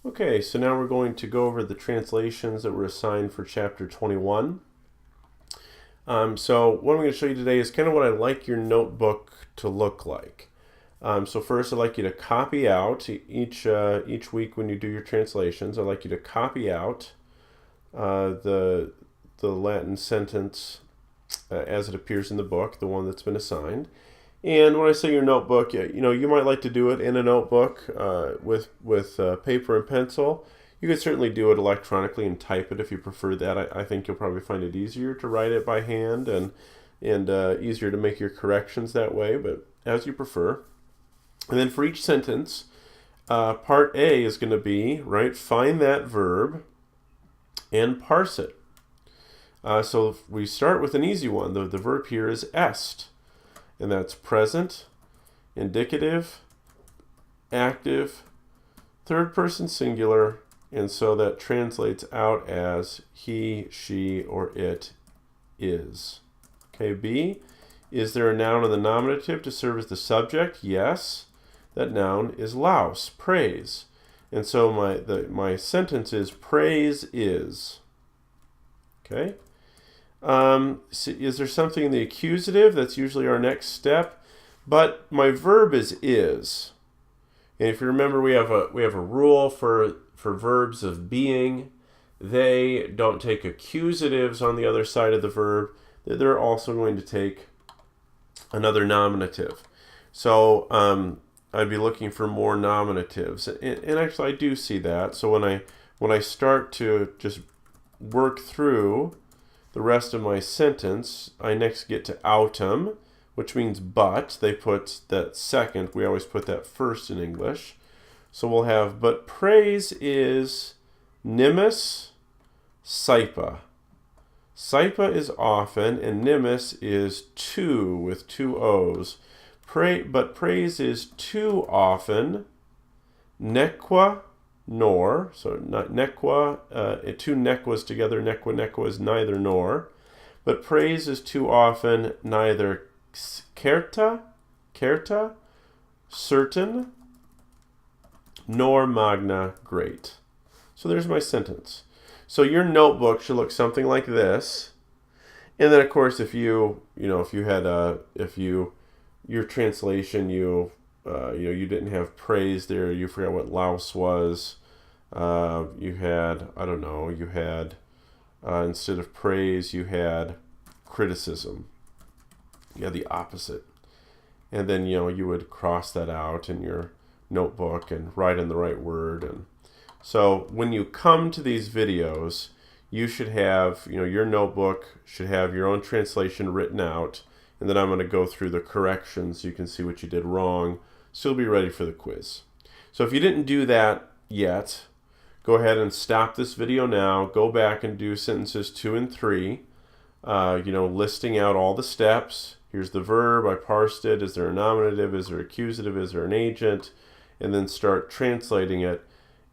Okay, so now we're going to go over the translations that were assigned for chapter 21. So what I'm going to show you today is kind of what I like your notebook to look like. So first, I'd like you to copy out each week when you do your translations. I'd like you to copy out the Latin sentence as it appears in the book, the one that's been assigned. And when I say your notebook, you might like to do it in a notebook with paper and pencil. You could certainly do it electronically and type it if you prefer that. I think you'll probably find it easier to write it by hand and easier to make your corrections that way, but as you prefer. And then for each sentence, part A is going to be, find that verb and parse it. So we start with an easy one. The verb here is est. And that's present, indicative, active, third person singular, and so that translates out as he, she, or it is. Okay, B, is there a noun in the nominative to serve as the subject? Yes. That noun is louse, praise. And so my sentence is praise is. Okay? Is there something in the accusative? That's usually our next step. But my verb is. And if you remember, we have a rule for verbs of being. They don't take accusatives on the other side of the verb. They're also going to take another nominative. So I'd be looking for more nominatives. And actually, I do see that. So when I start to just work through the rest of my sentence, I next get to autumn, which means but. They put that second. We always put that first in English. So we'll have, but praise is nimis saipa. Saipa is often, and nimis is too, with two O's. But praise is too often, nequa nor, so not nequa, two nequas together, nequa is neither nor, but praise is too often neither certa, certain, nor magna, great. So there's my sentence. So your notebook should look something like this. And then of course if your translation you didn't have praise there, you forgot what louse was. You had instead of praise, you had criticism. You had the opposite. And then, you would cross that out in your notebook and write in the right word. And so when you come to these videos, you should have, your notebook should have your own translation written out. And then I'm going to go through the corrections so you can see what you did wrong. So you'll be ready for the quiz. So if you didn't do that yet, go ahead and stop this video now. Go back and do sentences 2 and 3, listing out all the steps. Here's the verb. I parsed it. Is there a nominative? Is there accusative? Is there an agent? And then start translating it.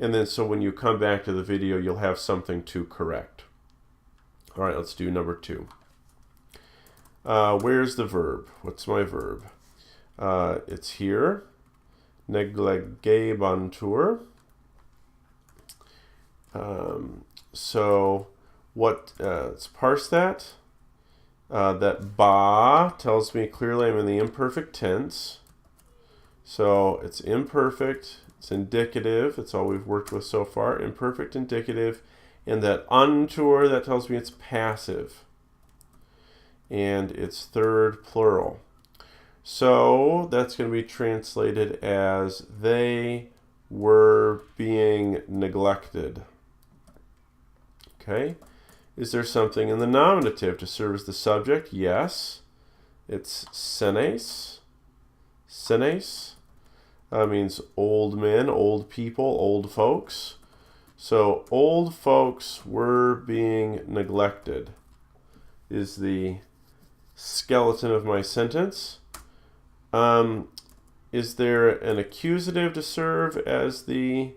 And then so when you come back to the video, you'll have something to correct. All right, let's do number 2. Where's the verb? What's my verb? It's here. Neglegebantur. So let's parse that. That ba tells me clearly I'm in the imperfect tense. So it's imperfect, it's indicative, that's all we've worked with so far, imperfect indicative, and that untur, that tells me it's passive. And it's third plural. So that's going to be translated as they were being neglected. Okay. Is there something in the nominative to serve as the subject? Yes. It's senes. Senes means old men, old people, old folks. So old folks were being neglected is the skeleton of my sentence. Is there an accusative to serve as the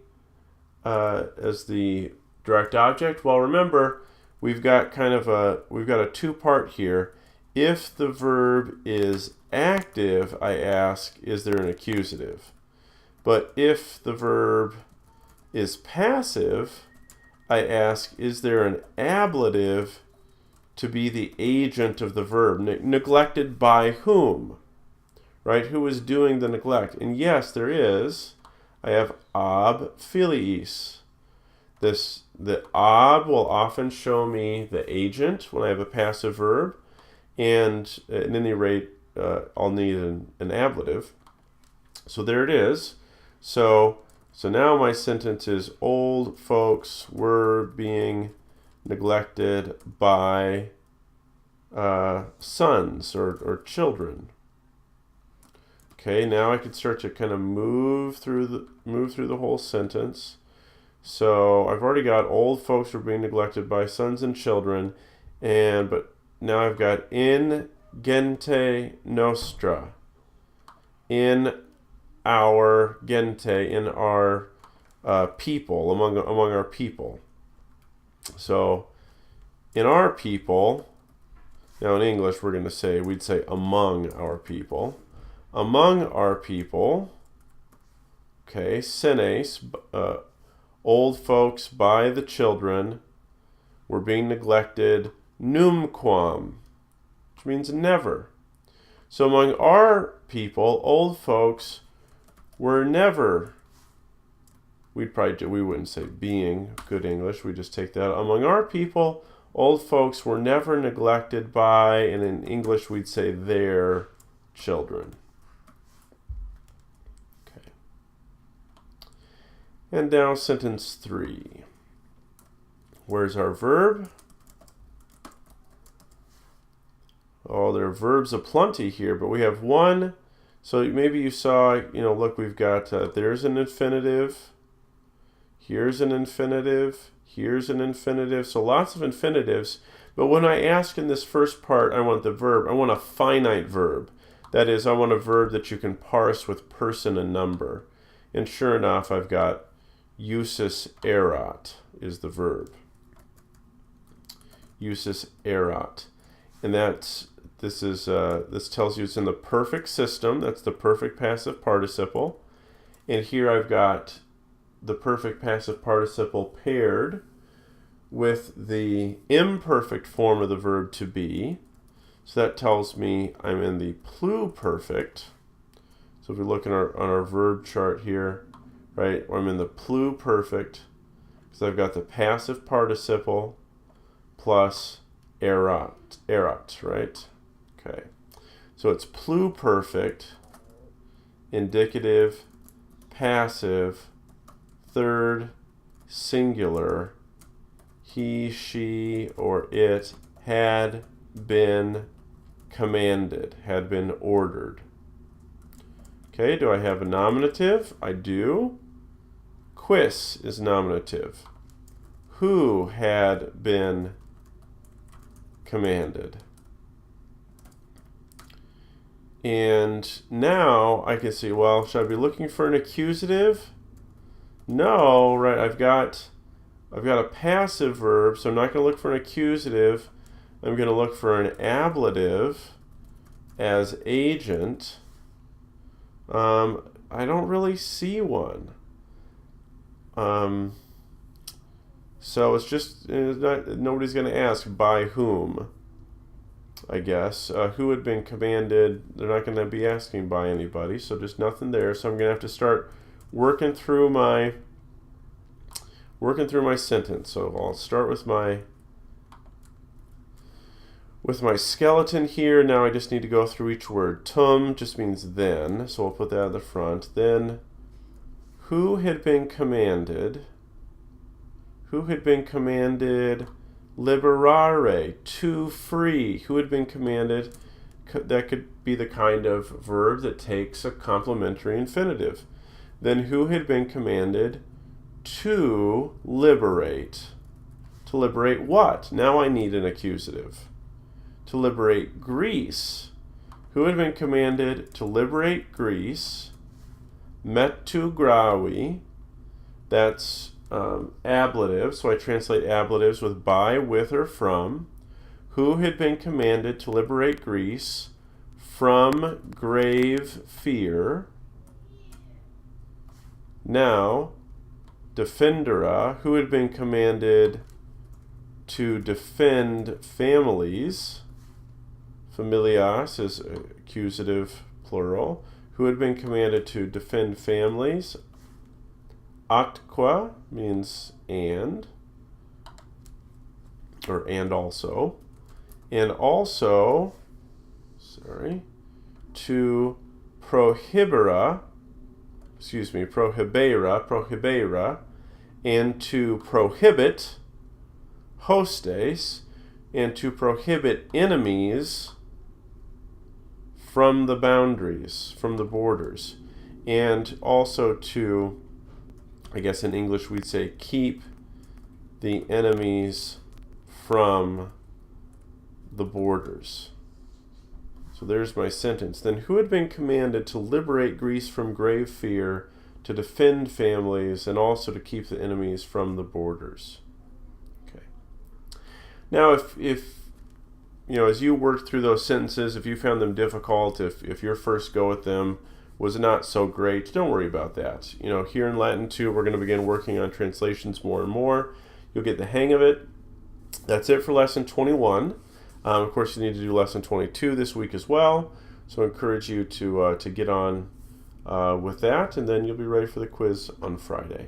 direct object? Well, remember, we've got a two-part here. If the verb is active, I ask, is there an accusative? But if the verb is passive, I ask, is there an ablative to be the agent of the verb? Neglected by whom? Right? Who is doing the neglect? And yes, there is. I have ab filiis. The ab will often show me the agent when I have a passive verb, and at any rate, I'll need an ablative. So there it is. So now my sentence is, old folks were being neglected by sons or children. Okay, now I could start to kind of move through the whole sentence. So I've already got old folks were being neglected by sons and children, but now I've got in gente nostra, in our gente, in our people, among our people. So in our people, now in English we'd say among our people. Among our people, okay, senes, old folks by the children were being neglected numquam, which means never. So among our people, old folks were never, we wouldn't say being good English, we just take that. Among our people, old folks were never neglected by, and in English we'd say their children. Okay. And now sentence 3. Where's our verb? Oh, there are verbs aplenty here, but we have one. So maybe you saw, look, we've got, there's an infinitive, here's an infinitive, here's an infinitive. So lots of infinitives. But when I ask in this first part, I want the verb, I want a finite verb. That is, I want a verb that you can parse with person and number. And sure enough, I've got usus erat is the verb. Usus erat. And this tells you it's in the perfect system. That's the perfect passive participle. And here I've got the perfect passive participle paired with the imperfect form of the verb to be. So that tells me I'm in the pluperfect. So if we look on our verb chart here, right, I'm in the pluperfect because I've got the passive participle plus erat, right? Okay. So it's pluperfect, indicative, passive, third singular, he, she, or it had been commanded, had been ordered. Okay, do I have a nominative? I do. Quis is nominative. Who had been commanded? And now I can see, well, should I be looking for an accusative? No, right, I've got a passive verb, so I'm not going to look for an accusative. I'm going to look for an ablative as agent. I don't really see one. So it's just, nobody's going to ask by whom, I guess. Who had been commanded, they're not going to be asking by anybody, so just nothing there. So I'm going to have to start working through my sentence. So I'll start with my skeleton here. Now I just need to go through each word. Tum just means then, so we'll put that at the front. Then, who had been commanded? Who had been commanded liberare, to free? Who had been commanded? That could be the kind of verb that takes a complementary infinitive. Then who had been commanded to liberate? To liberate what? Now I need an accusative. To liberate Greece. Who had been commanded to liberate Greece? Metu gravi. That's ablative, so I translate ablatives with by, with, or from. Who had been commanded to liberate Greece from grave fear? Now, defendera, who had been commanded to defend families. Familias is accusative plural. Who had been commanded to defend families. Atque means and, or and also. And also, to prohibera, and to prohibit, hostes, and to prohibit enemies from the boundaries, from the borders, and also to, I guess in English we'd say, keep the enemies from the borders. So there's my sentence. Then who had been commanded to liberate Greece from grave fear, to defend families, and also to keep the enemies from the borders? Okay. Now, if you know, as you worked through those sentences, if you found them difficult, if your first go at them was not so great, don't worry about that. You know, here in Latin 2, we're going to begin working on translations more and more. You'll get the hang of it. That's it for lesson 21. Of course, you need to do lesson 22 this week as well. So I encourage you to get on with that, and then you'll be ready for the quiz on Friday.